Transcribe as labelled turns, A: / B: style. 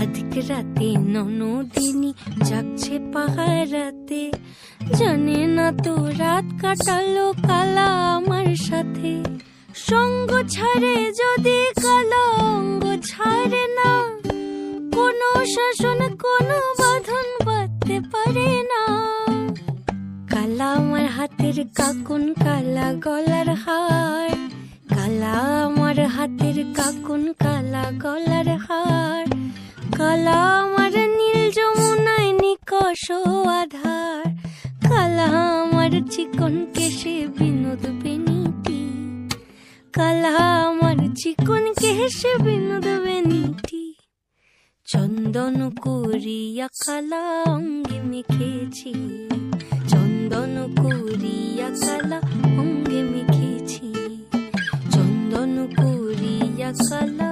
A: আধিক রাতে ননদিনী জাগছে পাহারাতে, জানে না তো রাত কাটালো কালা আমার সাথে। সঙ্গ ছাড়ে যদি কালা অঙ্গ ছাড়ে না, কোনো শাসন কোনো বাঁধন বাঁধতে পারে না। কালা আমার হাতের কাকুন কালা গলার হার, কালা আমার হাতের কাকুন কালা গলার হার। কালা আমার নীল যমুনায় নিকষ আধার, কালা আমার চিকন কেশে বিনোদ বেনিটি, কালা আমার চিকন কেশে বিনোদ বেনিটি। চন্দন করিয়া কালা অঙ্গে মেখেছি, চন্দন করিয়া কালা অঙ্গে মেখেছি, চন্দন করিয়া কালা